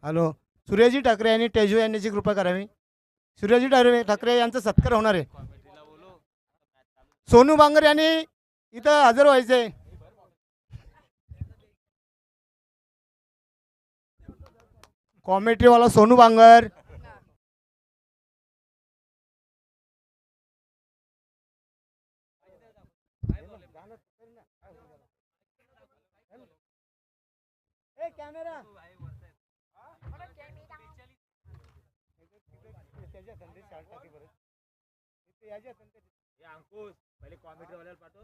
Hello. सूर्यजी ठाकरे यांनी तेजू यांची कृपा करावी. सूर्यजी ठाकरे यांचा सत्कार होणार आहे. सोनू बांगर यांनी इथं हजर व्हायचे. कॉमेंट्रीवाला सोनू बांगर. कॅमेरा अंकुश पहिले कॉमेंट्री वाल्याला पाठव.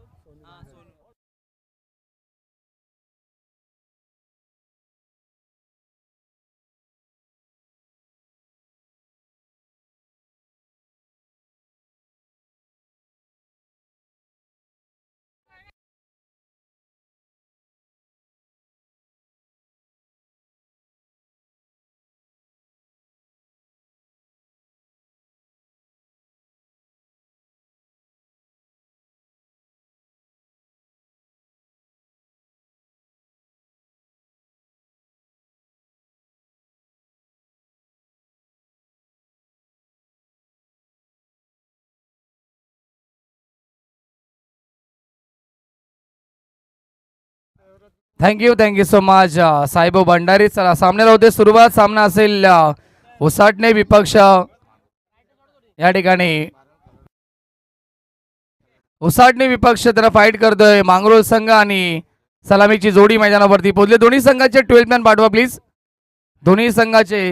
थँक्यू सो मच साहेब भंडारी. चला सामन्याला होते सुरुवात. सामना असेल उसाटणे विपक्ष या ठिकाणी. उसाटणे विपक्ष त्याला फाईट करतोय. मांगरोळ संघ आणि सलामीची जोडी मैदानावरती पोहोचले. दोन्ही संघाचे 12 मॅन पाठवा प्लीज. दोन्ही संघाचे.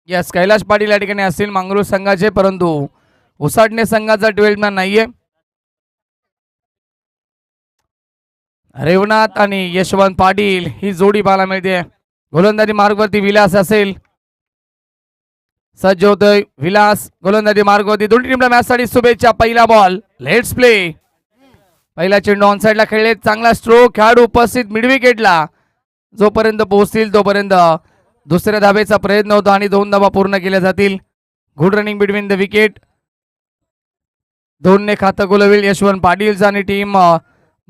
यस, कैलाश पाटील या ठिकाणी असतील मांगरोळ संघाचे, परंतु उसाटणे संघाचा 12 मॅन नाहीये. रेवनाथ आणि यशवंत पाटील ही जोडी पाहायला मिळते. गोलंदाजी मार्गवरती विलास असेल. सज्ज होतोय विलास गोलंदाजी मार्गवरती. दोन्ही टीमला मॅच साठी शुभेच्छा. पहिला बॉल, लेट्स प्ले. पहिला चेंडू ऑन साइडला खेळले. चांगला स्ट्रोक. खेळाडू उपस्थित मिड विकेटला जोपर्यंत पोहोचतील तोपर्यंत दुसऱ्या धावेचा प्रयत्न होता आणि 2 धावा पूर्ण केल्या जातील. Good running between the wicket. 2 ने खातं गोलवेल यशवंत पाटीलचं आणि टीम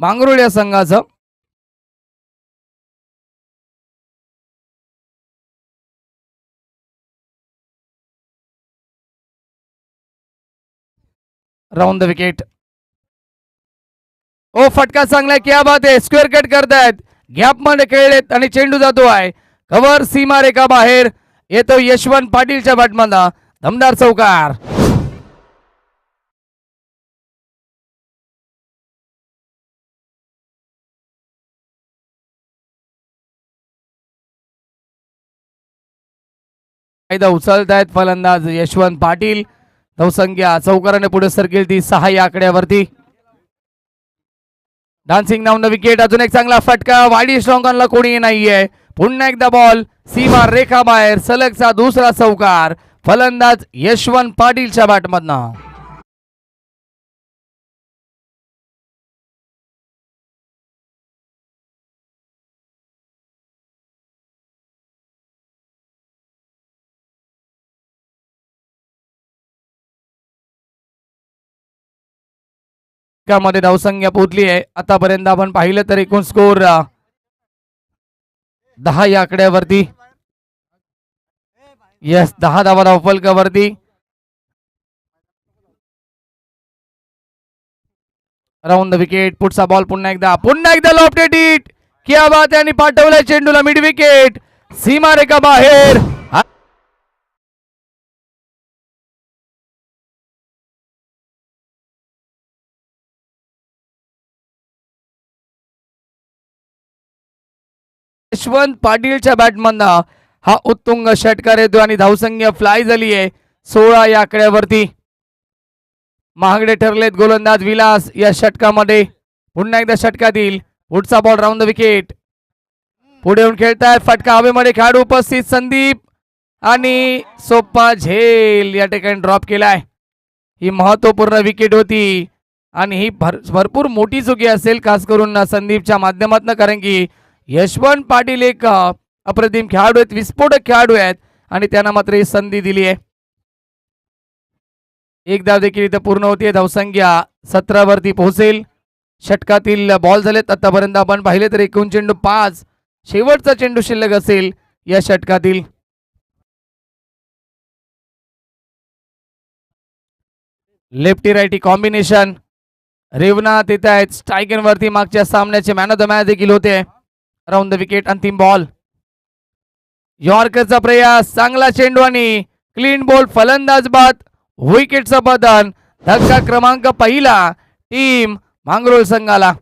मांगरोळ या संघाचं. Round the wicket. ओ फटका चांगला. क्या बात आहे. स्क्वेअर कट करतायत. गॅप मध्ये खेळलेत आणि चेंडू जातो आहे कव्हर सीमा रेखा बाहेर. येतो यशवंत पाटीलच्या बॅटमधला दमदार चौकार. कायदा उचलत आहेत फलंदाज यशवंत पाटील. धावसंख्या चौकाराने पुढे सरकेल ती 6 या आकड्यावरती. Dancing down the wicket. अजून एक चांगला फटका. वाडी स्ट्रॉंगनला कोणी नाहीये. पुन्हा एकदा बॉल सीमा रेखा बाहेर. सलगचा दुसरा चौकार फलंदाज यशवंत पाटीलच्या बॅटमधनं. मध्ये धावसंख्या पोहोचली आहे. आतापर्यंत आपण पाहिलं तर एकूण स्कोर 10 या आकड्यावरती. यस, 10 धावा धावफलकावरती. Round the wicket. पुढचा बॉल पुन्हा एकदा लॉफ्टेड हिट. क्या बात आहे. आणि पाठवलाय चेंडूला मिड विकेट. सीमा रेखा बाहेर. यशवंत पाटीलच्या बॅटमधनं हा उत्तुंग षटकार येतो आणि धावसंख्या फ्लाय झाली आहे 16 या आकड्यावरती. महागडे ठरलेत गोलंदाज विलास या षटकामध्ये. पुन्हा एकदा षटकात येईल. पुढचा बॉल राऊंड द विकेट. पुढे येऊन खेळतायत. फटका हवेमध्ये. खेळाडू उपस्थित संदीप आणि सोप्पा झेल या ठिकाणी ड्रॉप केलाय. ही महत्वपूर्ण विकेट होती आणि ही भरपूर मोठी चुकी असेल खास करून संदीपच्या माध्यमातून, कारण की यशवंत पाटील एक अप्रतिम खेळाडू आहेत, विस्फोटक खेळाडू आहेत आणि त्यांना मात्र ही संधी दिली आहे. एक धाव देखील इथं पूर्ण होती. धावसंख्या 17 वरती पोहोचेल. षटकातील बॉल झालेत आतापर्यंत आपण पाहिले तर एकूण चेंडू 5. शेवटचा चेंडू शिल्लक असेल या षटकातील. Lefty righty combination. रेवनाथ येत आहेत स्ट्रायकर वरती. मागच्या सामन्याचे मॅन ऑफ द मॅच देखील होते. राऊंड द विकेट अंतिम बॉल. यॉर्करचा प्रयास, चांगला चेंडू आणि क्लीन बॉल. फलंदाज बाद, विकेटचं बदल. धक्का क्रमांक पहिला टीम मांगरोळ संघाला.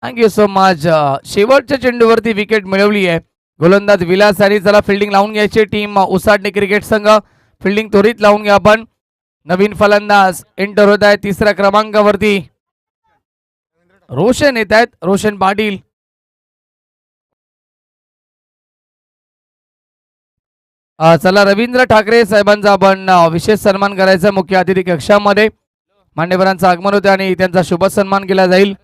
Thank you so much. शेवटच्या चेंडूवरती विकेट मिळवली आहे गोलंदाज विलास आणि चला फिल्डिंग लावून घ्यायची टीम उसाटणे क्रिकेट संघ. फिल्डिंग त्वरित लावून घ्या आपण. नवीन फलंदाज एंटर होत आहे तिसऱ्या क्रमांकावरती. रोशन येत आहेत, रोशन पाटील. चला रवींद्र ठाकरे साहेबांचा आपण विशेष सन्मान करायचा मुख्य अतिथी कक्षामध्ये. मान्यवरांचं आगमन होते आणि त्यांचा शुभ सन्मान केला जाईल.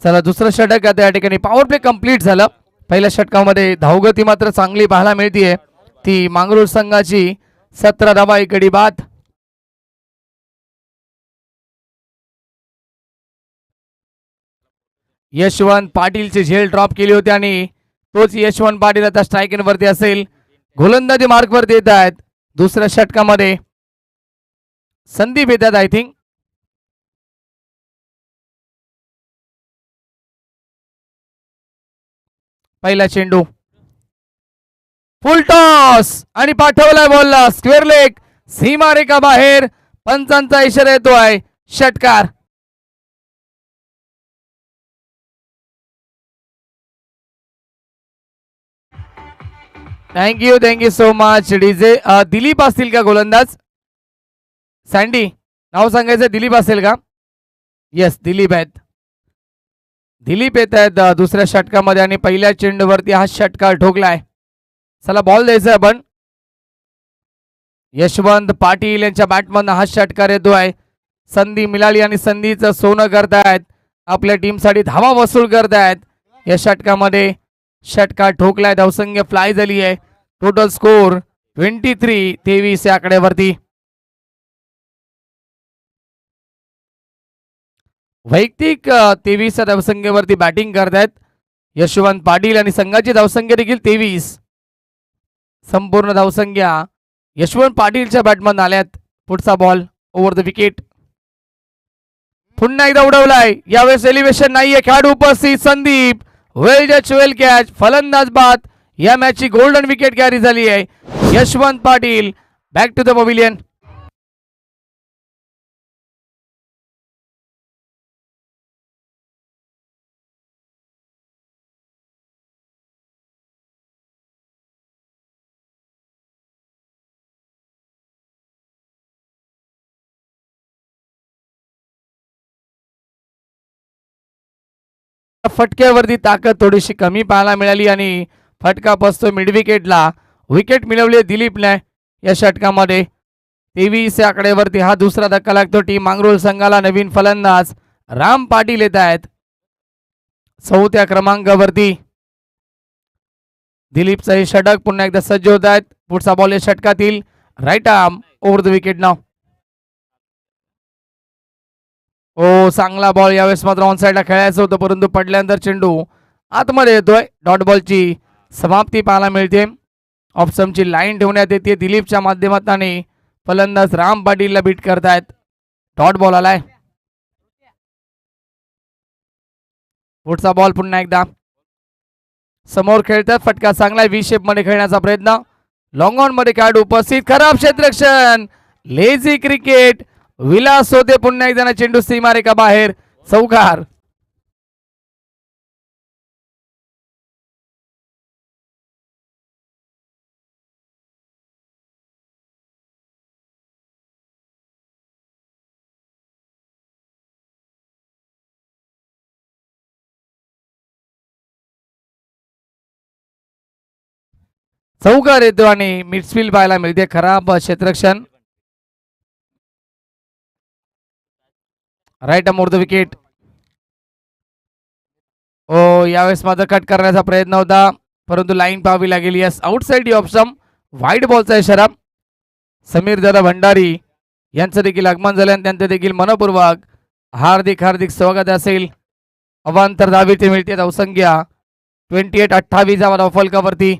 चला दुसरं षटक आता या ठिकाणी पॉवर प्ले कंप्लीट झालं. पहिल्या षटकामध्ये धावगती मात्र चांगली पाहायला मिळतीये. ती मांगरूळ संघाची 17 धावा एक गडी बाद. यशवंत पाटीलची झेल ड्रॉप केली होती आणि तोच यशवंत पाटील आता स्ट्रायकिंग वरती असेल. गोलंदाजी मार्क वरती येत आहेत. दुसऱ्या षटकामध्ये संदीप येतात आय थिंक. पहिला चेंडू फुल टॉस आणि पाठवलाय बॉलला स्क्वेअर लेग. सीमारेखा बाहेर. पंचांचा इशारा येतोय. षटकार. Thank you so much DJ. Dilip असतील का गोलंदाज? सँडी नाव सांगायचं दिलीप असेल का? येस दिलीप आहेत. दिलीप येत आहेत दुसऱ्या षटकामध्ये आणि पहिल्या चेंडूवरती हा षटकार ठोकलाय. चला बॉल द्यायचा आपण. यशवंत पाटील यांच्या बॅटमधून हा षटकार येतोय. संधी मिळाली आणि संधीचं सोनं करतायत. आपल्या टीमसाठी धावा वसूल करतायत. या षटकामध्ये षटकार ठोकलाय. धावसंख्या फ्लाय झाली आहे. टोटल स्कोर 23-23 या आकड्यावरती. वैयक्तिक 23 धावसंख्येवरती बॅटिंग करतायत यशवंत पाटील आणि संघाची धावसंख्या देखील 23. संपूर्ण धावसंख्या यशवंत पाटीलच्या बॅटमधून आल्यात. पुढचा बॉल ओव्हर द विकेट. पुन्हा एकदा उडवलाय. यावेळेस एलिव्हेशन नाहीये. खेळाडू उपस्थित. संदीप वेल जच वेल कॅच. फलंदाज बाद. या मॅचची गोल्डन विकेट कॅरी झाली आहे. Yashwant Patil back to the pavilion. फटक्यावरती ताकद थोडीशी कमी पाहायला मिळाली आणि फटका बसतो मिड विकेटला. विकेट मिळवली दिलीपने या षटकामध्ये. 23 या आकड्यावरती हा दुसरा धक्का लागतो टीम मांगरोळ संघाला. नवीन फलंदाज राम पाटील येत आहेत चौथ्या क्रमांकावरती. दिलीपचा हे षटक पुन्हा एकदा सज्ज होत आहेत. पुढचा बॉल या षटकातील right arm over the wicket नाव. ओ चांगला बॉल. यावेळेस मात्र ऑन साईडला खेळायचं होतं परंतु पडल्यानंतर चेंडू आतमध्ये येतोय. डॉट बॉलची समाप्ती पाहायला मिळते. ऑफ स्टंपची लाईन ठेवण्यात येते दिलीपच्या माध्यमातून आणि फलंदाज राम पाटीलला बीट करतायत. डॉट बॉल आलाय. पुढचा बॉल पुन्हा एकदा समोर खेळतात. फटका चांगला व्ही शेप मध्ये खेळण्याचा प्रयत्न. लॉंग ऑन मध्ये खेळाडू उपस्थित. खराब क्षेत्ररक्षण. Lazy cricket. विलास होते पुन्हा एकदा. चेंडू सीमारेखा बाहेर. चौकार. चौकार येतो आणि मिडफील्ड पाहायला मिळते. खराब क्षेत्ररक्षण. Right more the wicket. ओ यावेळेस माझा कट करण्याचा प्रयत्न होता परंतु लाईन पाहावी लागेल. यस आउटसाइड ऑप्शन वाईड बॉलचा इशारा. समीर दादा भंडारी यांचं देखील आगमन झालं आणि त्यांचं देखील मनपूर्वक हार्दिक हार्दिक स्वागत असेल. अवांतर धावी ते मिळते धावसंख्या 28-28 धावा फलकावरती.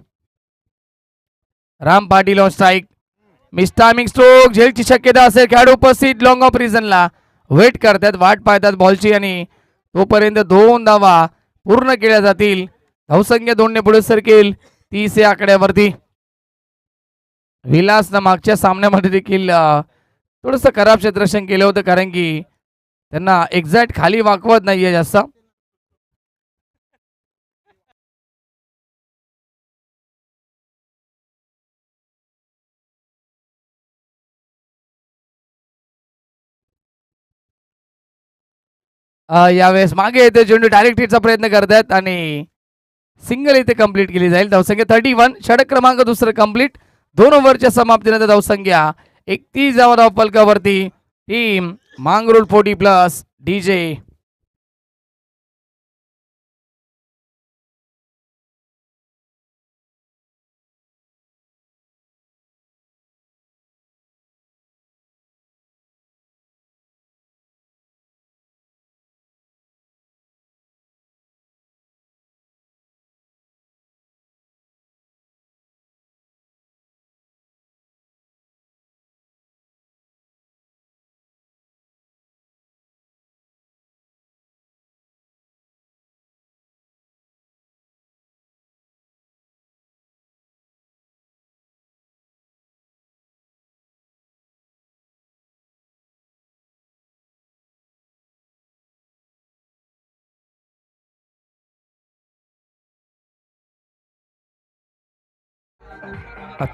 Ram Patil on strike. Miss timing stroke झेलची शक्यता असेल. खेळाडू उपस्थित लॉंग ऑफ रिझनला वेट करतात वाट पाहतात बॉलची आणि तोपर्यंत 2 धावा पूर्ण केल्या जातील. धावसंख्या 2 ने पुढे सरकेल 30 या आकड्यावरती. विलासनं मागच्या सामन्यामध्ये देखील थोडस खराब क्षेत्ररक्षण केलं होतं कारण की त्यांना एक्झॅक्ट खाली वाकवत नाहीये जास्त. यावेळेस मागे येते चेंडू डायरेक्ट हिटचा प्रयत्न करतात आणि सिंगल इथे कंप्लीट केली जाईल. धावसंख्या 31. षटक क्रमांक दुसरं कंप्लीट. 2 ओव्हरच्या समाप्तीनंतर धावसंख्या 31 धावा धाव फलकावरती. Team Mangrol 40+ DJ.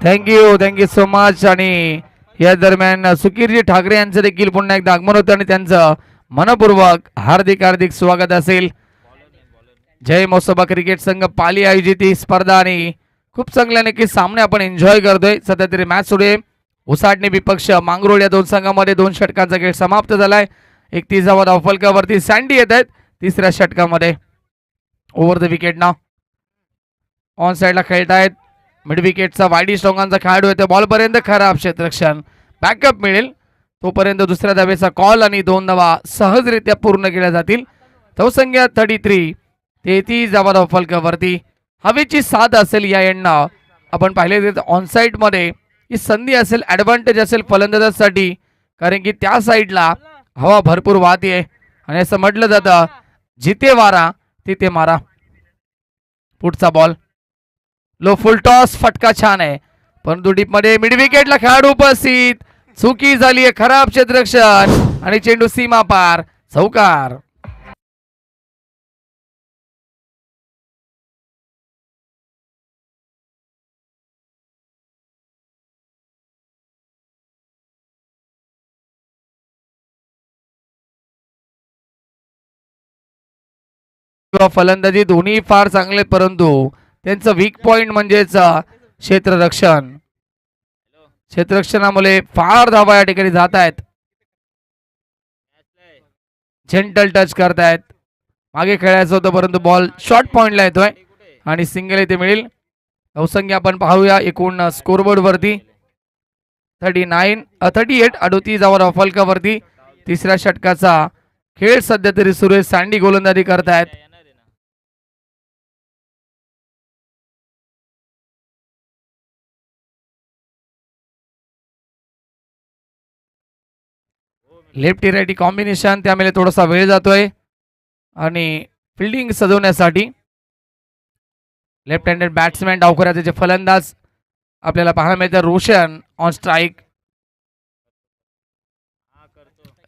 Thank you so much. आणि या दरम्यान सुकीरजी ठाकरे यांचं देखील पुन्हा एकदा आगमन होतं आणि त्यांचं मनपूर्वक हार्दिक हार्दिक स्वागत असेल. जय महोत्सबा क्रिकेट संघ पाली आयोजित ही स्पर्धा आणि खूप चांगल्या नक्की सामने आपण एन्जॉय करतोय. सध्या तरी मॅच सुरू आहे. उसाटणे विपक्ष मांगरोळ या 2 संघांमध्ये 2 षटकांचा खेळ समाप्त झालाय. 31 धावा धावफलकावरती सँडी येत आहेत तिसऱ्या षटकामध्ये. ओव्हर द विकेट ना ऑन साइडला खेळतायत. मिड विकेटचा वाईडी स्ट्रॉंगांचा खेळाडू आहे. बॉल पर्यंत खराब क्षेत्ररक्षण. बॅकअप मिळेल तोपर्यंत दुसऱ्या धावेचा कॉल आणि 2 धावा सहजरित्या पूर्ण केल्या जातील. धावसंख्या 33 धावा धाव फलकावरती. हवेची साथ असेल या एंडनं आपण पाहिले ऑन साइड मध्ये ही संधी असेल ऍडव्हान्टेज असेल फलंदाजासाठी कारण की त्या साईडला हवा भरपूर वाहते आणि असं म्हटलं जातं जिथे वारा तिथे मारा. पुढचा बॉल लो फुल टॉस फटका छान आहे परंतु डीप मध्ये मिड विकेटला खेळाडू उपस्थित. चुकी झाली आहे. खराब क्षेत्ररक्षण आणि चेंडू सीमा पार. चौकार. फलंदाजी दोन्ही फार चांगले परंतु त्यांचं वीक पॉइंट म्हणजेच क्षेत्ररक्षण. क्षेत्ररक्षणामुळे फार धावा या ठिकाणी जात आहेत. जेंटल टच करतायत. मागे खेळायचं होतं परंतु बॉल शॉर्ट पॉइंटला येतोय आणि सिंगल इथे मिळेल. धावसंख्या आपण पाहूया एकूण स्कोरबोर्ड वरती 38 38 धावा फलकावरती. तिसऱ्या षटकाचा खेळ सध्या तरी सुरू आहे. सँडी गोलंदाजी करतायत. लेफ्टी राईटी कॉम्बिनेशन त्यामुळे थोडासा वेळ जातोय आणि फिल्डिंग सजवण्यासाठी लेफ्ट हँडेड बॅट्समॅन डावखुऱ्याचे जे फलंदाज आपल्याला पाहायला मिळतात. Roshan on strike.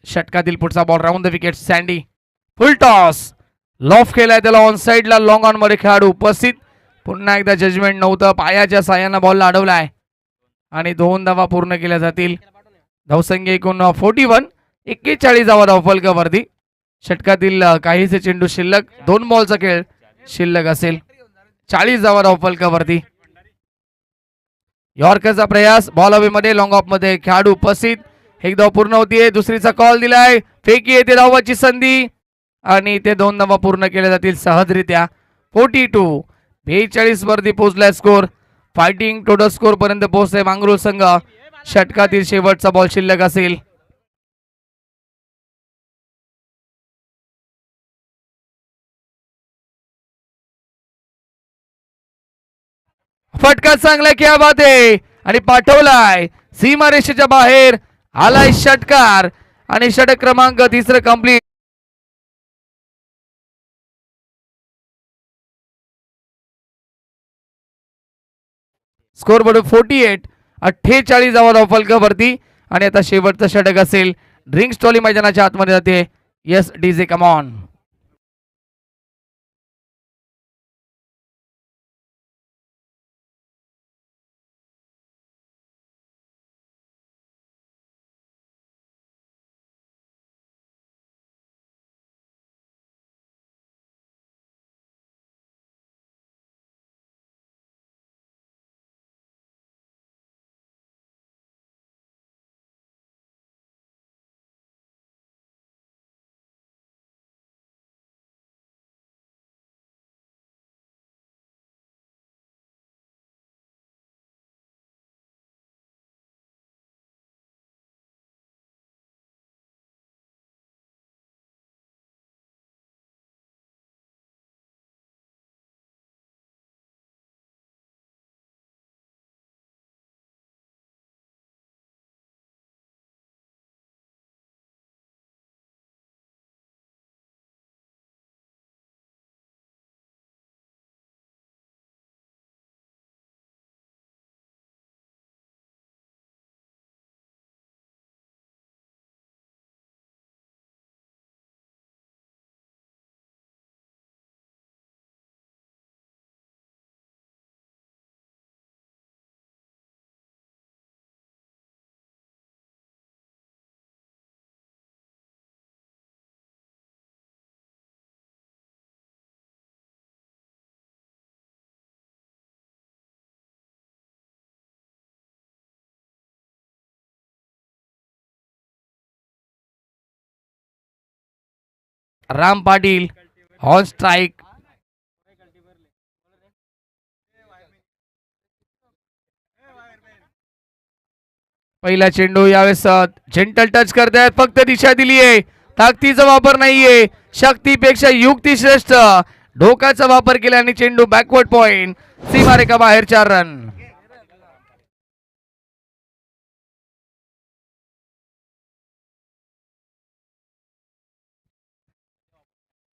षटकातील पुढचा ball round the wicket. Sandy full toss loft केलाय त्याला ऑन साइडला. लॉंग ऑन मध्ये खेळाडू उपस्थित. पुन्हा एकदा जजमेंट नव्हतं. पायाच्या साह्यानं बॉलला अडवलाय आणि 2 धावा पूर्ण केल्या जातील. धावसंख्या एकूण 41 धावा धावफलकावरती. षटकातील काहीसे चेंडू शिल्लक. 2 बॉलचा खेळ शिल्लक असेल. 40 धावा धावफलकावरती. यॉर्करचा प्रयास, बॉल हवेमध्ये, लॉंग ऑफ मध्ये खेळाडू उपस्थित, एक धाव पूर्ण होतीये, दुसरीचा कॉल दिलाय, फेकी येते, धावाची संधी आणि ते 2 धावा पूर्ण केल्या जातील सहजरित्या. 42 42 वरती पोहोचलाय स्कोर. फायटिंग टोटल स्कोर पर्यंत पोहोचतोय मांगरोळ संघ. षटकातील शेवटचा बॉल शिल्लक असेल. फटका चांगला, क्या बात आहे, आणि पाठवलाय सीमारेषेच्या बाहेर, आलाय षटकार आणि षटक क्रमांक 3 कंप्लीट. स्कोर बोर्ड 48 धावा धावफलकावरती आणि आता शेवटचं षटक असेल. ड्रिंक्स ट्रॉली मैदानाच्या आतमध्ये जाते. Yes DJ come on. Ram Patil on strike. पहिला चेंडू यावेळेस जेंटल टच करतायत, फक्त दिशा दिली आहे, ताकदीचा वापर नाहीये, शक्तीपेक्षा युक्ती श्रेष्ठ. डोक्याचा वापर केला आणि चेंडू बॅकवर्ड पॉइंट, सीमारेखा बाहेर 4 रन.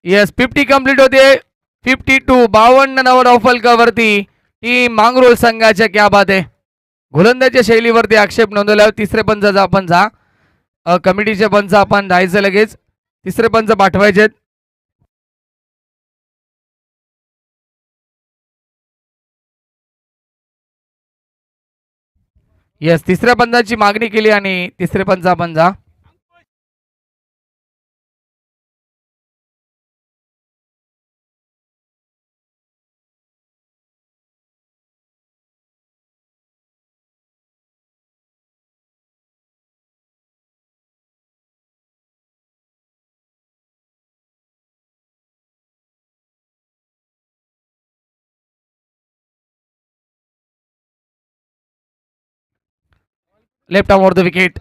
येस 50 कंप्लीट होते. 52 52 धावा धावफलकावरती टीम मांगरोळ संघाच्या. क्या बात आहे. गोलंदाजीच्या शैलीवरती आक्षेप नोंदवल्यावर तिसरे पंच आपण जा, कमिटीचे पंच आपण जायचं लगेच, तिसरे पंच पाठवायचे. येस तिसऱ्या पंचाची मागणी केली आणि तिसरे पंच आपण जा. Left arm were the wicket,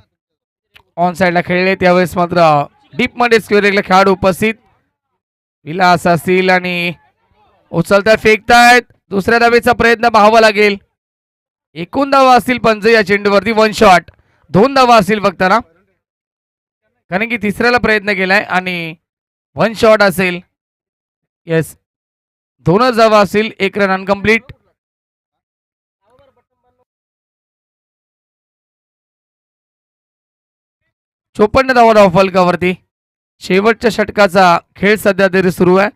on साइडला खेळले, त्यावेळेस मात्र डीप मध्ये स्क्वेअर खेळाडू उपस्थित. विलास असतील आणि उचलतायत, फेकतायत, दुसऱ्या धावेचा प्रयत्न पाहावा लागेल. एकूण धावा असतील पंच या चेंडूवरती, 1 शॉट, 2 धावा असतील फक्त ना, कारण की तिसऱ्याला प्रयत्न केलाय आणि 1 शॉट असेल. येस 2च धावा असतील, 1 रन अनकम्प्लीट. चोपन्न धावा धावफलकावरती. शेवटच्या षटकाचा खेळ सध्या तरी सुरू आहे.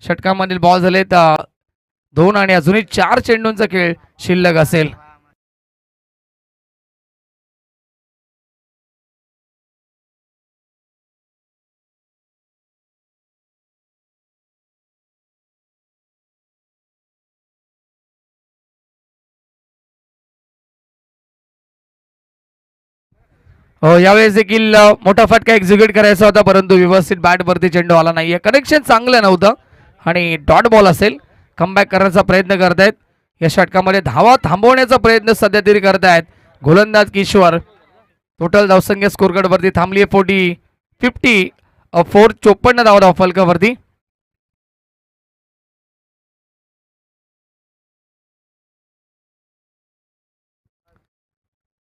षटकामधील बॉल झाले तर 2 आणि अजूनही 4 चेंडूंचा खेळ शिल्लक असेल. यावेळेस देखील मोठा फटका एक्झिक्यूट करायचा होता, परंतु व्यवस्थित बॅटवरती चेंडू आला नाहीये. कनेक्शन चांगलं नव्हतं आणि डॉट बॉल असेल. कमबॅक करण्याचा प्रयत्न करतायत. या षटकामध्ये धावा थांबवण्याचा प्रयत्न सध्या तरी करतायत गोलंदाज किशोर. टोटल धावसंख्या स्कोर कार्ड वरती थांबली 50 54 धावा धाव फलकावरती.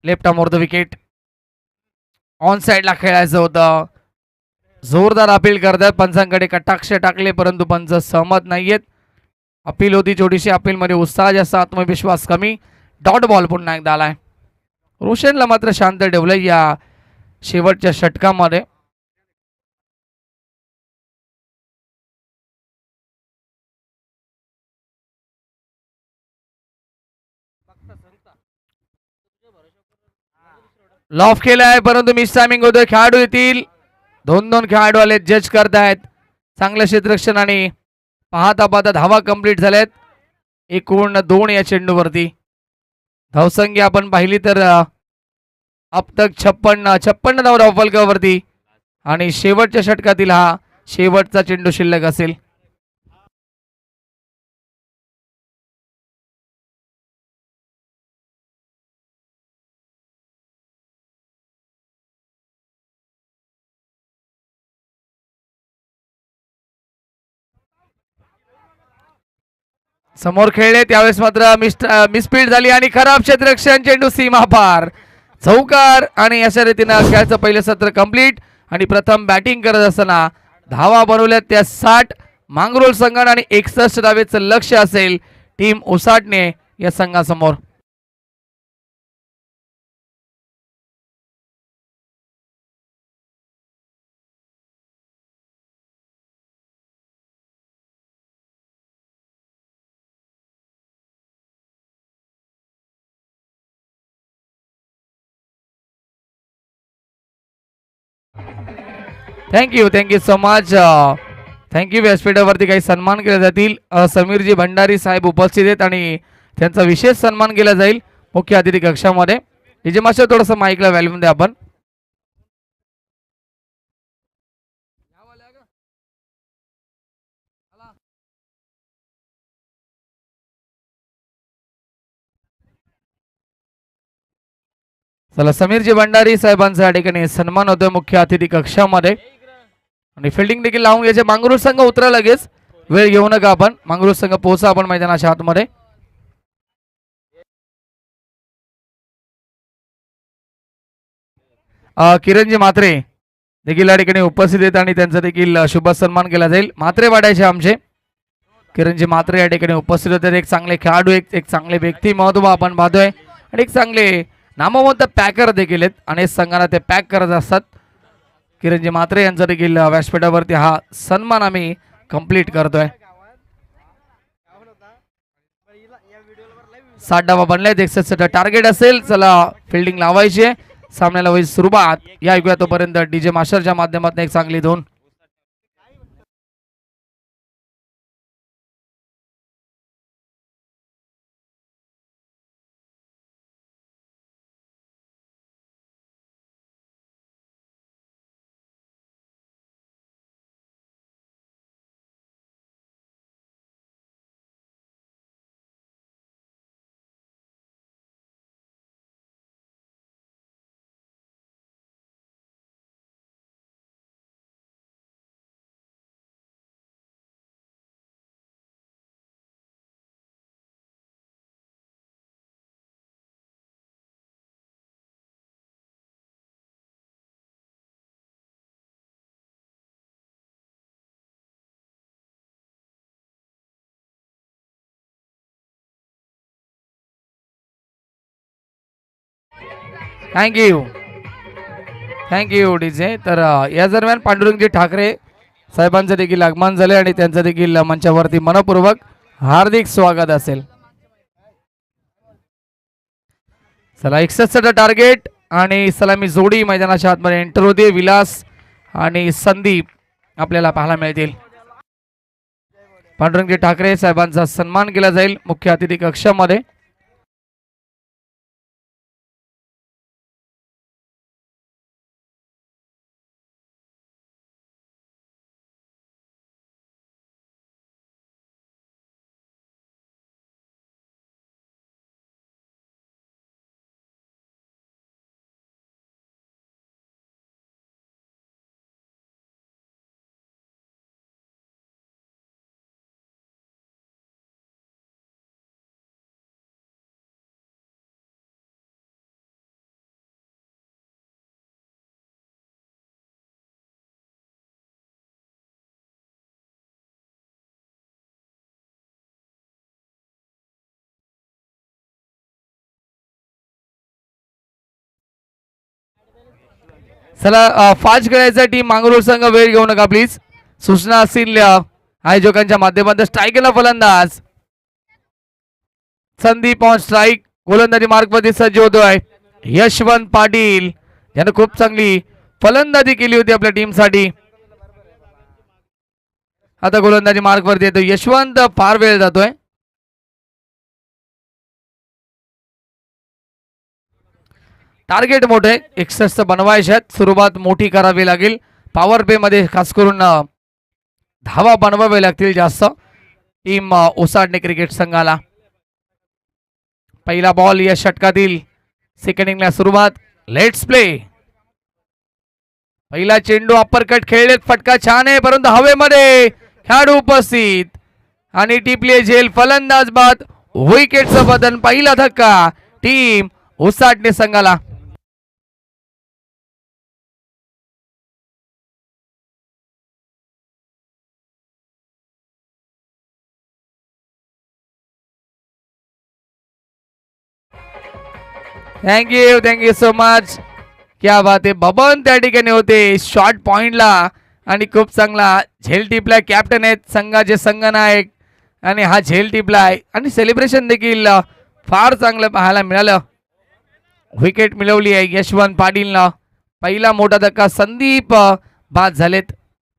Left arm the wicket. On साइडला खेळायचं होतं. जोरदार अपील करतात. पंचांकडे कटाक्ष टाकले परंतु पंच सहमत नाहीयेत. अपील होती छोटीशी. अपील मध्ये उत्साह जास्त, आत्मविश्वास कमी. डॉट बॉल पुन्हा एकदा आलाय. रोशनला मात्र शांत ठेवलंय या शेवटच्या षटकामध्ये. लॉफ केलाय परंतु मिस टायमिंग होतोय. खेळाडू येतील. दोन खेळाडू आले, जज करतायत. चांगलं क्षेत्ररक्षण आणि पाहता पाहता धावा कंप्लीट झाल्यात. एकूण 2 या चेंडूवरती. धावसंख्या आपण पाहिली तर अब तक 56 धावा धाव फलकावरती आणि शेवटच्या षटकातील हा शेवटचा चेंडू शिल्लक असेल. समोर खेळले त्यावेळेस मात्र मिसफील्ड झाली आणि खराब क्षेत्ररक्षण. चेंडू सीमा पार. चौकार आणि अशा रीतीनं खेळाचं पहिलं सत्र कंप्लीट. आणि प्रथम बॅटिंग करत असताना धावा बनवल्यात त्या 60 मांगरोळ संघाने आणि 61 धावेचं लक्ष असेल टीम उसाटणे या संघासमोर. Thank you so much. थँक्यू. व्यासपीठावरती काही सन्मान केले जातील. समीरजी भंडारी साहेब उपस्थित आहेत आणि त्यांचा विशेष सन्मान केला जाईल मुख्य अतिथी कक्षामध्ये. विजय मास्टर थोडंसं माईकला व्हॅल्यूम द्या आपण. चला, समीरजी भंडारी साहेबांचा या ठिकाणी सन्मान होतोय मुख्य अतिथी कक्षामध्ये. आणि फिल्डिंग देखील लावून घ्यायचे. मांगरूळ संघ उतरा लगेच, वेळ घेऊ नका आपण. मांगरूळ संघ पोहोचा आपण मैदानाच्या आतमध्ये. किरणजी म्हात्रे देखील या ठिकाणी उपस्थित आहेत आणि त्यांचा देखील शुभ सन्मान केला जाईल. म्हात्रे वाटायचे आमचे किरणजी म्हात्रे या ठिकाणी उपस्थित होते. एक चांगले खेळाडू, एक चांगले व्यक्ती महत्व आपण पाहतोय आणि एक चांगले नामवंत पॅकर देखील आहेत. अनेक संघांना ते पॅक करत असतात. किरणजी म्हात्रे यांचा देखील व्यासपीठावरती हा सन्मान आम्ही कंप्लीट करतोय. 60 धावा बनल्यात. 61 टार्गेट असेल. चला, फिल्डिंग लावायची आहे. सामन्याला होईल सुरुवात. या ऐकूया तोपर्यंत डीजे मास्टरच्या माध्यमातून एक चांगली धून. Thank you DJ. तर या दरम्यान पांडुरंगजी ठाकरे साहेबांचं देखील आगमन झाले आणि त्यांचं देखील मंचावरती मनपूर्वक हार्दिक स्वागत असेल. चला, 61 टार्गेट आणि सलामी जोडी मैदानाच्या आतमध्ये एंटर होते. विलास आणि संदीप आपल्याला पाहायला मिळतील. पांडुरंगजी ठाकरे साहेबांचा सन्मान केला जाईल मुख्य अतिथी कक्षामध्ये. चला फास्ट खेळायचा टीम मांगरूळ संघ वेळ घेऊ नका प्लीज. सूचना असतील आयोजकांच्या माध्यमातून. स्ट्राईकला फलंदाज संदीप ऑन स्ट्राईक. गोलंदाजी मार्कमध्ये सज्ज होतोय यशवंत पाटील, यानं खूप चांगली फलंदाजी केली होती आपल्या टीमसाठी. आता गोलंदाजी मार्कवरती येतो यशवंत. फार वेळ जातोय. टार्गेट मोठे 61 बनवायचे आहेत. सुरुवात मोठी करावी लागेल. पॉवर प्ले मध्ये खास करून धावा बनवावे लागतील जास्त टीम ओसाडणे क्रिकेट संघाला. पहिला बॉल या षटकातील. सेकंड इनिंगला सुरुवात. Let's play. पहिला चेंडू अप्परकट खेळलेत. फटका छान आहे परंतु हवेमध्ये खेळाडू उपस्थित आणि टिपले झेल. फलंदाज बाद. विकेटचं बदन. पहिला धक्का टीम ओसाडणे संघाला. Thank you so much. क्या बात आहे. बबन त्या ठिकाणी होते शॉर्ट पॉइंटला आणि खूप चांगला झेल टिपला. कॅप्टन आहेत संघाचे संघनायक आणि हा झेल टिपला आहे आणि सेलिब्रेशन देखील फार चांगलं पाहायला मिळालं. विकेट मिळवली आहे यशवंत पाटीलनं. पहिला मोठा धक्का. संदीप बाद झालेत.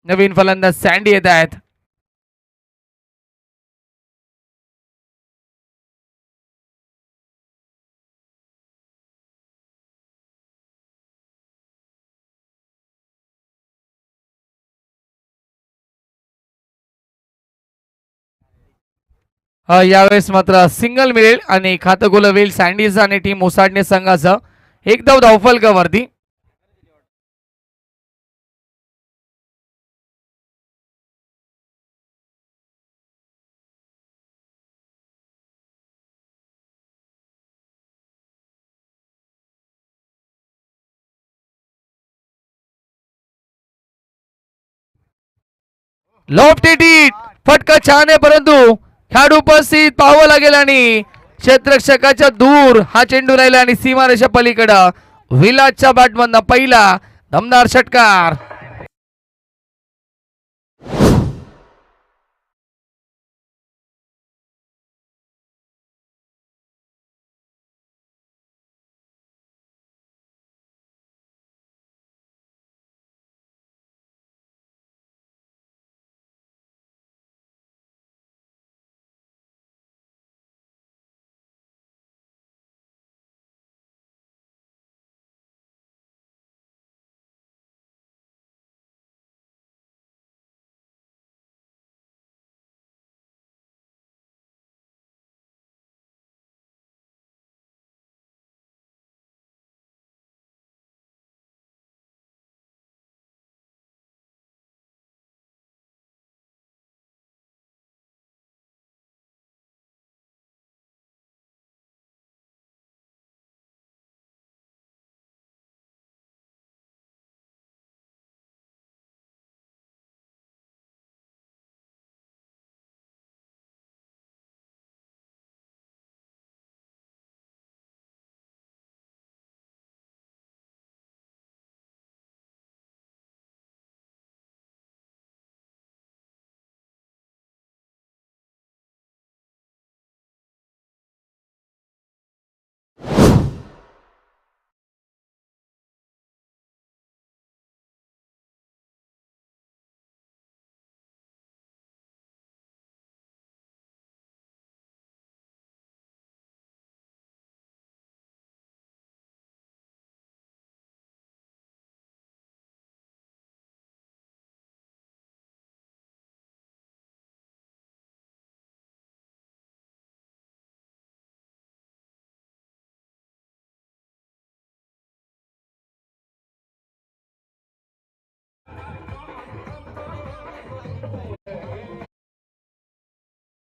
नवीन फलंदाज सँडी येत आहेत. यावेळेस मात्र सिंगल मिळेल आणि खातं गोल होईल सँडीज आणि टीम ओसाडणे संघाचं. एकदम धावफलकावरती. Loft hit. फटका छान आहे परंतु खेळाडू उपस्थित पाहावं लागेल आणि क्षेत्ररक्षकाच्या दूर हा चेंडू राहिला आणि सीमारेषा पलीकडं विलासच्या बॅटमधनं पहिला दमदार षटकार.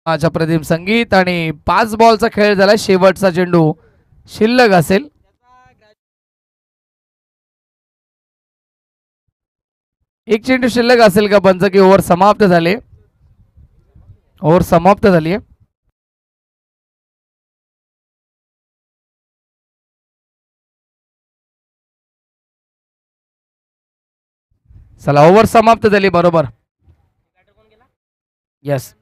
माझ्या प्रदीप संगीत आणि 5 बॉलचा खेळ झाला. शेवटचा चेंडू शिल्लक असेल. एक चेंडू शिल्लक असेल का पंच की ओव्हर समाप्त झाले. ओव्हर समाप्त झाली आहे. चला ओव्हर समाप्त झाली बरोबर. यस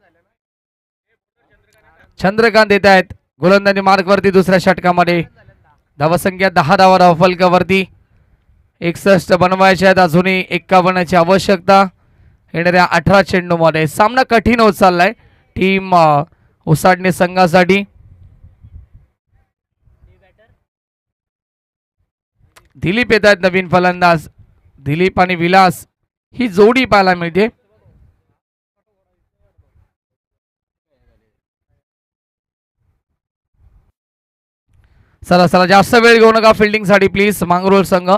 चंद्रकांत येत आहेत गोलंदाजी मार्क वरती दुसऱ्या षटकामध्ये. धावसंख्या 10 धावा धावफलकावरती 61 बनवायच्या आहेत. अजूनही 51ची आवश्यकता येणाऱ्या 18 चेंडूमध्ये. सामना कठीण होत चाललाय टीम उसाडणे संघासाठी. दिलीप येत आहेत नवीन फलंदाज. दिलीप आणि विलास ही जोडी पाहायला मिळते. चला चला जास्त वेळ घेऊ नका फिल्डिंग साठी प्लीज मांगरोळ संघ.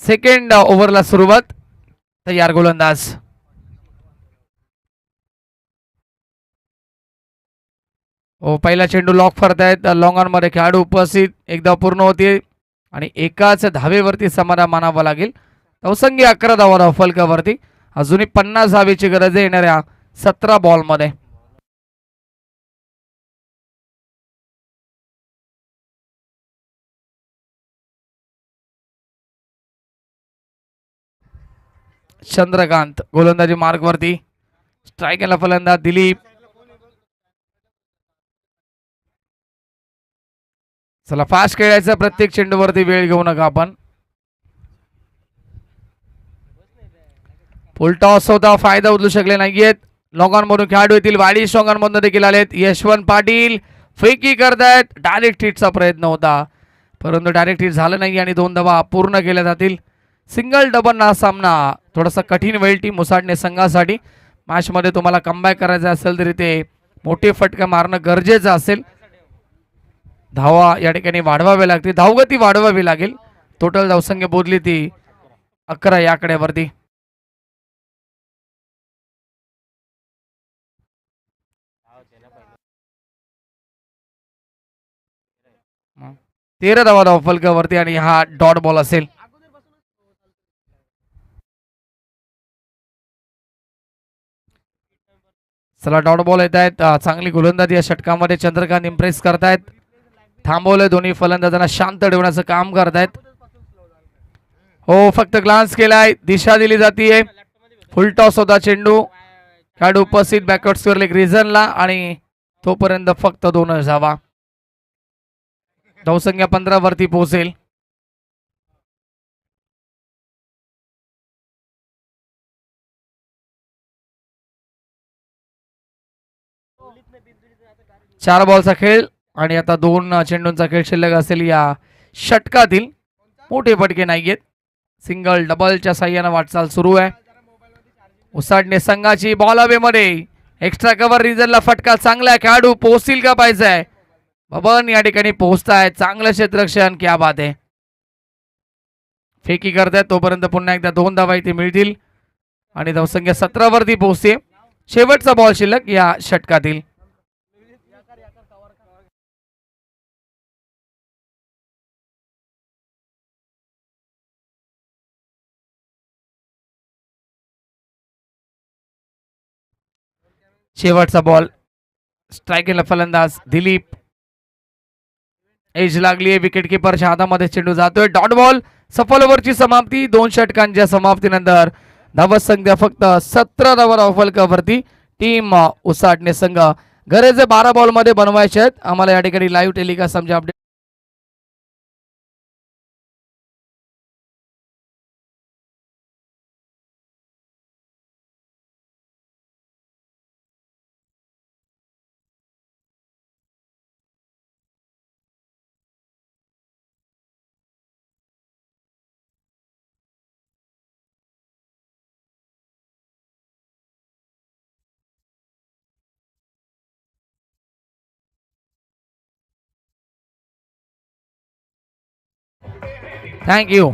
सेकंड ओव्हरला सुरुवात. तयार गोलंदाज. पहिला चेंडू लॉक करतायत लॉंग ऑन मध्ये खेळाडू उपस्थित. एकदा पूर्ण होते आणि एकाच धावेवरती समाधान मानावं लागेल. धावसंख्य 11 धावा धावफलकावरती. अजूनही 50 धावेची गरज आहे येणाऱ्या 17 बॉलमध्ये. चंद्रकांत गोलंदाजी मार्ग वरती. स्ट्राईकला फलंदाज दिलीप. चला फास्ट खेळायचं प्रत्येक चेंडूवरती वेळ घेऊ नका आपण. फुल टॉस होता फायदा उचलू शकले नाहीयेत. लॉंगॉन मधून खेळाडू येतील. वाडी स्ट्रॉंगॉन मधून देखील आलेत. यशवंत पाटील फेकी करतायत. डायरेक्ट हिटचा प्रयत्न होता परंतु डायरेक्ट हिट झालं नाही आणि 2 धावा पूर्ण केल्या जातील. सिंगल डबल हा सामना थोडासा कठीण होईल टीम उसाडणे संघासाठी. मॅच मध्ये तुम्हाला कमबॅक करायचं असेल तरी ते मोठे फटका मारणं गरजेचं असेल. धावा या ठिकाणी वाढवावे लागतील. धावगती वाढवावी लागेल. टोटल धावसंख्या बोलली ती 11 या आकड्यावरती. 13 धावा धावफलकावरती आणि हा डॉट बॉल असेल. चला डॉट बॉल येत आहेत. चांगली गोलंदाजी या षटकामध्ये चंद्रकांत इम्प्रेस करतायत. थांबवले दोन्ही फलंदाजांना शांत ठेवण्याचं काम करतायत. हो फक्त ग्लान्स केलाय. दिशा दिली जाते. फुल टॉस होता चेंडू. खेळाडू उपस्थित बॅकवर्ड स्क्वेअर लेग रिझनला आणि तोपर्यंत फक्त 2 धावा. धावसंख्या 15 वरती पोहोचेल. चार बॉलचा खेळ आणि आता 2 चेंडूंचा खेळ शिल्लक असेल या षटकातील. मोठे फटके नाहीयेत. सिंगल डबलच्या साह्याने वाटचाल सुरू आहे. उसाडणे संघाची बॉल हवेमध्ये. एक्स्ट्रा कव्हर रिझनला फटका चांगला आहे. खेळाडू पोहोचतील का पाहिजे. बबन या ठिकाणी पोहोचताय. चांगलं क्षेत्ररक्षण. क्या बात आहे. फेकी करतायत तोपर्यंत पुन्हा एकदा 2 धावा इथे मिळतील आणि धावसंख्या 17 वरती पोहोचते. शेवटचा बॉल शिल्लक या षटकातील. शेवटचा बॉल. स्ट्राईकला फलंदाज दिलीप. एज लागली आहे. विकेट किपरच्या हातामध्ये चेंडू जातोय. Dot ball. सफल ओव्हरची समाप्ती. 2 षटकांच्या समाप्तीनंतर धावसंख्या फक्त 17 धावा धावफलकावरती. टीम उसाडणे संघ गरजे 12 बॉल मध्ये बनवायचे आहेत. आम्हाला या ठिकाणी लाईव्ह टेलिकास्ट अपडेट थँक्यू.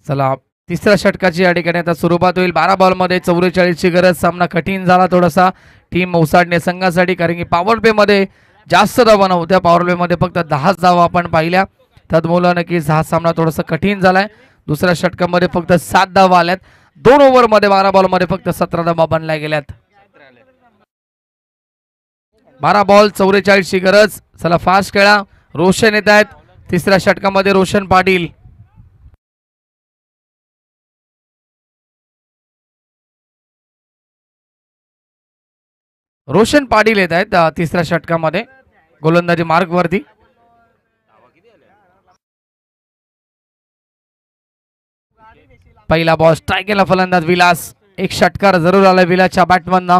चला तिसऱ्या षटकाची या ठिकाणी आता सुरुवात होईल. 12 बॉल मध्ये 44 ची गरज. सामना कठीण झाला थोडासा टीम उसाडणे संघासाठी कारण की पॉवर प्ले मध्ये जास्त धावा नव्हत्या. पॉवर प्ले मध्ये फक्त 10 धावा आपण पाहिल्या. त्यामुळे नक्कीच हा सामना थोडासा कठीण झालाय. दुसऱ्या षटकामध्ये फक्त 7 धावा आल्यात. 2 ओव्हरमध्ये 12 बॉलमध्ये फक्त 17 धावा बनल्या गेल्यात. 12 बॉल 44 ची गरज. चला फास्ट खेळा. रोशन येत आहेत तिसऱ्या षटकामध्ये. रोशन पाटील येत आहेत तिसऱ्या षटकामध्ये गोलंदाजी मार्ग वरती. पहिला बॉल स्ट्राईक केला फलंदाज विलास. एक षटकार जरूर आला विलासच्या बॅटमधनं.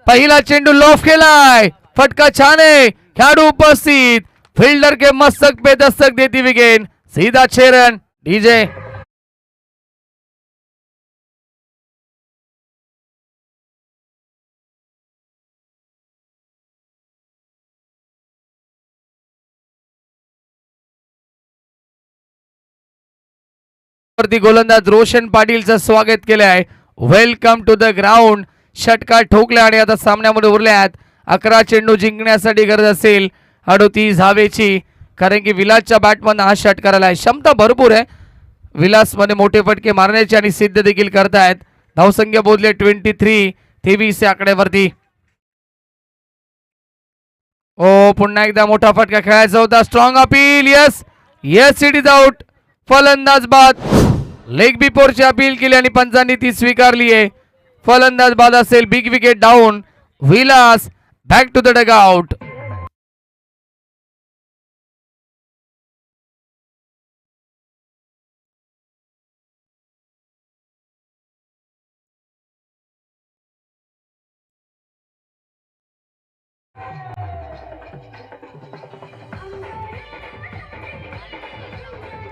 पहिला चेंडू लॉफ केलाय. फटका छान आहे. खेळाडू उपस्थित. फील्डर के मस्तक पे दस्तक देती विकेट. सीधा 6 रन. डीजे गोलंदाज रोशन पाटीलचं स्वागत केले आहे. Welcome to the ground. षटकार ठोकले आणि आता सामन्यामध्ये उरल्यात 11 चेंडू. जिंकण्यासाठी गरज असेल 38 धावेची, कारण की विलासच्या बॅटमधून हा षटकार आलाय. क्षमता भरपूर आहे विलास मध्ये मोठे फटके मारण्याचे आणि सिद्ध देखील करतायत. धावसंख्या बोलले 23 या आकड्यावरती. ओ पुन्हा एकदा मोठा फटका खेळायचा होता. Strong appeal. Yes yes it is out. फलंदाज बाद. लेग बिफोरची अपील केली आणि पंचांनी ती स्वीकारली आहे. फलंदाज बाद असेल. Big wicket down. Vilas back to the dugout.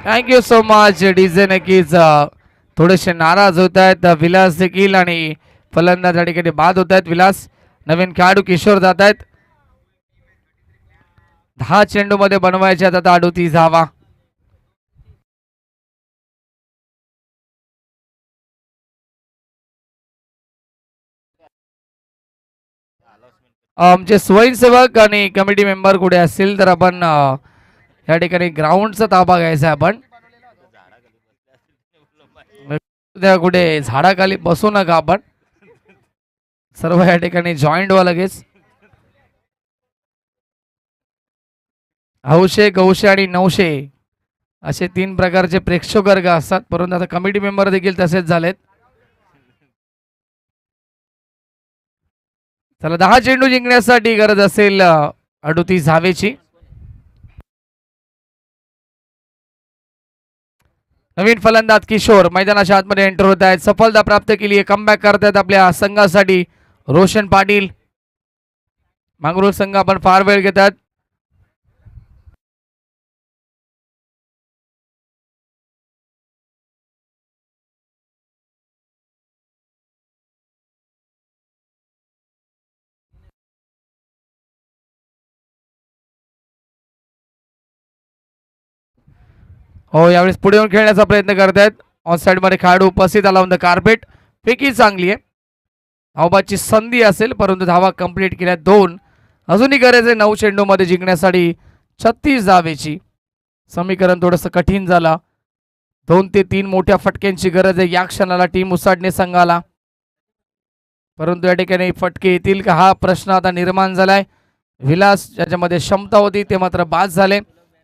Thank you so much. DJ नक्कीच थोडेसे नाराज होत आहेत विलास देखील आणि फलंदाज या ठिकाणी बाद होत आहेत. विलास नवीन खेळाडू किशोर जात आहेत. 10 चेंडू मध्ये बनवायचे आता 38 धावा. आमचे स्वयंसेवक आणि कमिटी मेंबर कुठे असतील तर आपण या ठिकाणी ग्राउंडचा ताबा घ्यायचा. आपण कुठे झाडाखाली बसू नका. आपण सर्व या ठिकाणी जॉईंट व्हा लगेच. हौशे गौशे आणि नवशे असे 3 प्रकारचे प्रेक्षक वर्ग असतात, परंतु आता कमिटी मेंबर देखील तसेच झालेत. चला 10 चेंडू जिंकण्यासाठी गरज असेल 38 धावेची. नवीन फलंदाज किशोर मैदानाच्या आतमध्ये एंटर होत आहेत. सफलता प्राप्त केली आहे. कमबॅक करतायत आपल्या संघासाठी रोशन पाटील. मंगरूळ संघ आपण फार वेळ घेतात. हो यावेळेस पुढे येऊन खेळण्याचा प्रयत्न करतायत. ऑन साइड मध्ये खेळाडू उपस्थित आला ऑन द कार्पेट. फेकी चांगली आहे. धावाची संधी असेल परंतु धावा कंप्लीट केल्या 2. अजूनही गरज आहे 9 चेंडू मध्ये जिंकण्यासाठी 36 धावेची. समीकरण थोडंसं कठीण झाला. 2 ते 3 मोठ्या फटक्यांची गरज आहे या क्षणाला टीम उसाडणे संघाला. परंतु या ठिकाणी फटके येतील का हा प्रश्न आता निर्माण झालाय. विलास ज्याच्यामध्ये क्षमता होती ते मात्र बाद झाले.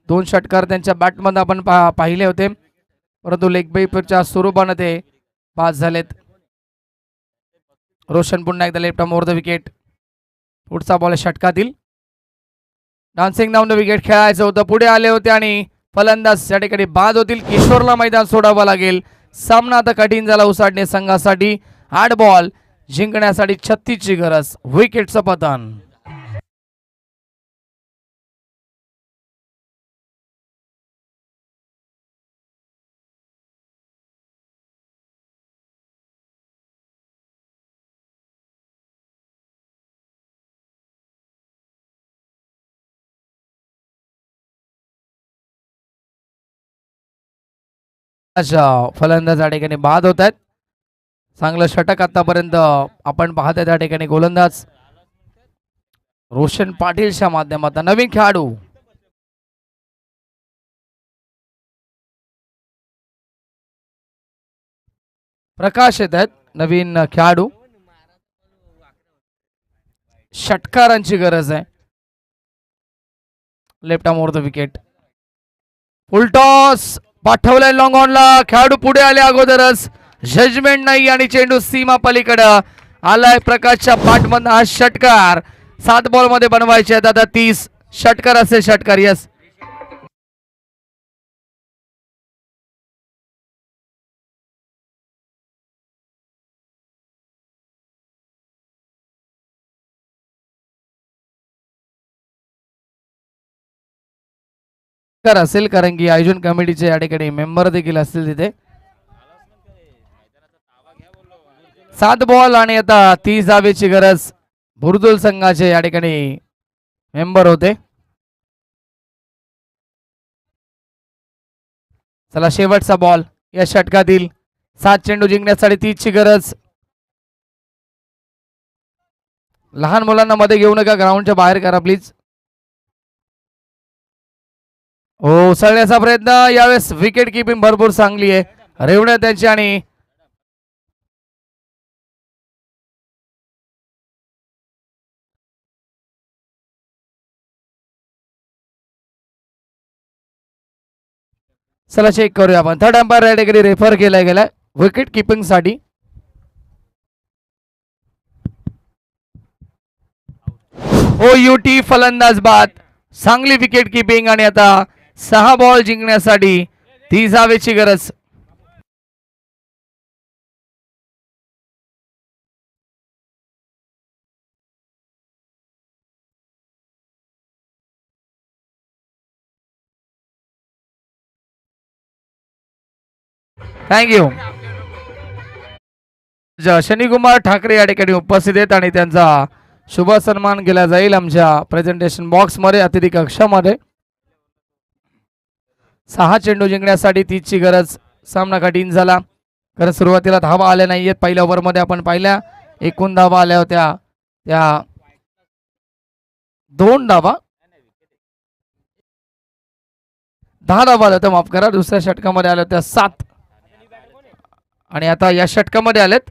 2 षटकार त्यांच्या बॅटमध्ये आपण पाहिले होते, परंतु लेग ब्रेकच्या स्वरूपाने ते बाद झालेत. रोशन पुन्हा एकदा लेफ्ट मोर द विकेट. पुढचा बॉल षटकातील. डान्सिंग डाऊन द विकेट खेळायचं होतं. पुढे आले होते आणि फलंदाज या ठिकाणी बाद होतील. किशोरला मैदान सोडावं लागेल. सामना आता कठीण झाला उसाडणे संघासाठी. 8 बॉल जिंकण्यासाठी 36 ची गरज. विकेटचं पतन. फलंदाज या ठिकाणी बाद होत आहेत. चांगलं षटक आतापर्यंत आपण पाहतोय त्या ठिकाणी गोलंदाज रोशन पाटीलच्या माध्यमातून. नवीन खेळाडू प्रकाश येत आहेत नवीन खेळाडू. षटकारांची गरज आहे. Left arm over the wicket. Full toss पाठवलाय लॉंग ऑनला. खेळाडू पुढे आले अगोदरच. जजमेंट नाही आणि चेंडू सीमा पलीकडं आलाय. प्रकाशच्या पाठमधून हा षटकार 7 बॉल मध्ये बनवायचे आहेत आता 30 षटकार असेल. षटकार यस. असेल कारण की आयोजन कमिटीचे या ठिकाणी मेंबर देखील असतील तिथे. 7 बॉल आणि आता 30 धावेची गरज. बुरदुल संघाचे या ठिकाणी मेंबर होते. चला शेवटचा बॉल या षटकातील. 7 चेंडू जिंकण्यासाठी 30 ची गरज. लहान मुलांना मध्ये घेऊ नका. ग्राउंडच्या बाहेर करा प्लीज. हो उसळण्याचा प्रयत्न. यावेळेस विकेट किपिंग भरपूर चांगली आहे रेवण्या त्यांची. आणि चला चेक करूया आपण. थर्ड अंपायर या ठिकाणी रेफर केला गेलाय विकेट किपिंग साठी. ओ युटी फलंदाज बाद. चांगली विकेट किपिंग आणि आता 6 बॉल जिंकण्यासाठी 30 धावेची गरज. थँक्यू. शनिकुमार ठाकरे या ठिकाणी उपस्थित आहेत आणि त्यांचा शुभ सन्मान केला जाईल आमच्या प्रेझेंटेशन बॉक्स मध्ये अतिथी कक्षामध्ये. 6 चेंडू जिंकण्यासाठी 30 ची गरज. सामना कठीण झाला कारण सुरुवातीला धावा आल्या नाहीयेत. पहिल्या ओव्हरमध्ये आपण पाहिल्या एकूण धावा आल्या होत्या त्या 2 धावा. 10 धावा आल्या होत्या माफ करा. दुसऱ्या षटकामध्ये आल्या होत्या 7 आणि आता या षटकामध्ये आलेत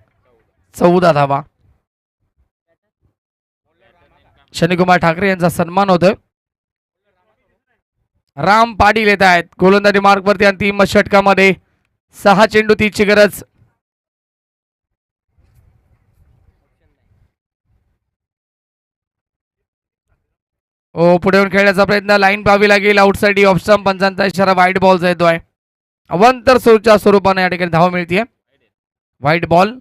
14 धावा. शनिकुमार ठाकरे यांचा सन्मान होतोय. राम पाटील येत आहेत गोलंदाजी मार्ग वरती अंतिम षटकामध्ये. 6 चेंडू 30 ची गरज. ओ पुढे येऊन खेळण्याचा प्रयत्न. लाईन पाहावी लागेल. Outside off stump. पंचांचा इशारा. वाईट बॉल येतोय. अवंतर सोरच्या स्वरूपाने या ठिकाणी धाव मिळतीये. White ball.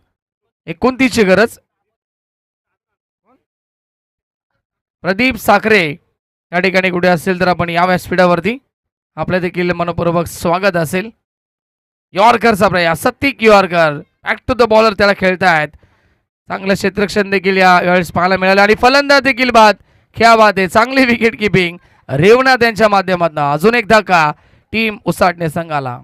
29 ची गरज. प्रदीप साखरे या ठिकाणी कुठे असेल तर आपण या व्यासपीठावरती आपल्या देखील मनपूर्वक स्वागत असेल. यॉर्करचा प्रयास. सत्तिक yorker. Back to the bowler त्याला खेळतायत. चांगलं क्षेत्ररक्षण देखील यावेळेस पाहायला मिळालं आणि फलंदाज देखील बाद. क्या बात आहे. चांगली विकेट किपिंग रेवणा त्यांच्या माध्यमातून. अजून एक धक्का टीम उसाटणे संघाला.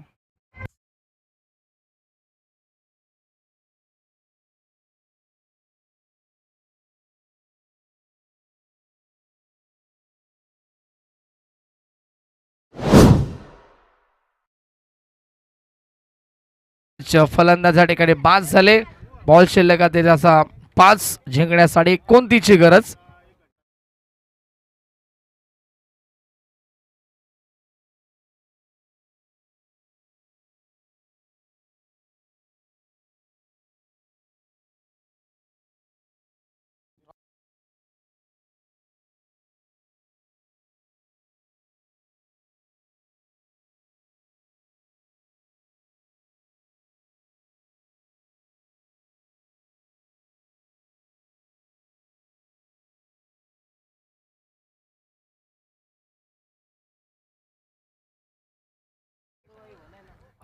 फलंदाज या ठिकाणी बाद झाले. बॉल शिल्लक त्याचा 5 जिंकण्यासाठी 29 ची गरज.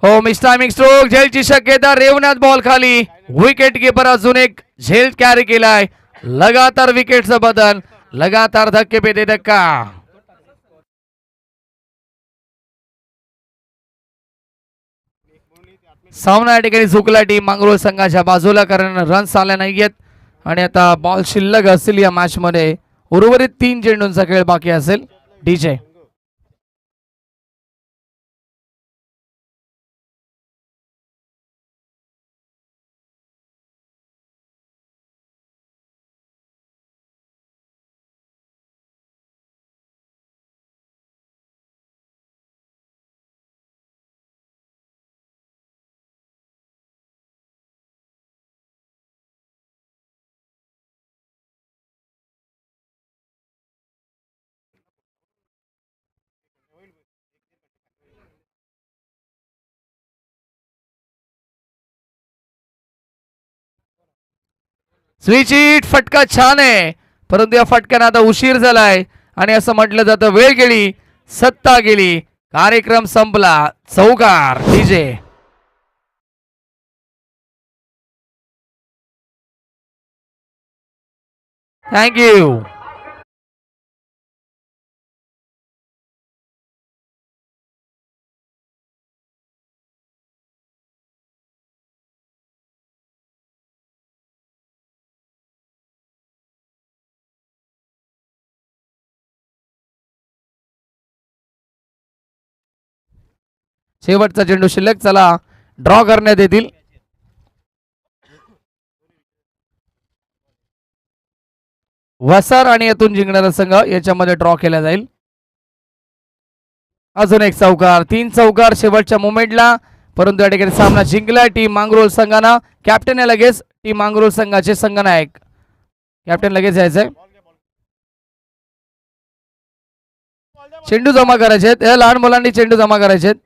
हो मिस टायमिंग स्ट्रोक. झेलची शक्यता. रेवनाथ बॉल खाली. विकेट कीपर अजून एक झेल कॅरी केलाय. लगातार विकेटचा बदल. लगातार धक्के पे दे धक्का. सामना या ठिकाणी झुकला टीम मंगरुळ संघाच्या बाजूला कारण रन्स आल्या नाहीयेत आणि आता बॉल शिल्लक असतील या मॅच मध्ये. उर्वरित 3 चेंडूंचा खेळ बाकी असेल. डीजे स्विच हिट फटका छान आहे, परंतु या फटक्यानं आता उशीर झालाय आणि असं म्हटलं जातं वेळ गेली, सत्ता गेली, कार्यक्रम संपला. चौकार डीजे. थँक्यू. शेवटचा चेंडू शिल्लक, चला ड्रॉ करण्यात येतील. वसार आणि यातून जिंकणारा संघ याच्यामध्ये ड्रॉ केला जाईल. अजून एक चौकार, 3 चौकार शेवटच्या मोमेंटला, परंतु या ठिकाणी सामना जिंकला टीम मांगरोळ संघानं. कॅप्टन आहे लगेच टीम मांगरोळ संघाचे संघनायक. कॅप्टन लगेच यायचंय. चेंडू जमा करायचे आहेत, या लहान मुलांनी चेंडू जमा करायचे आहेत.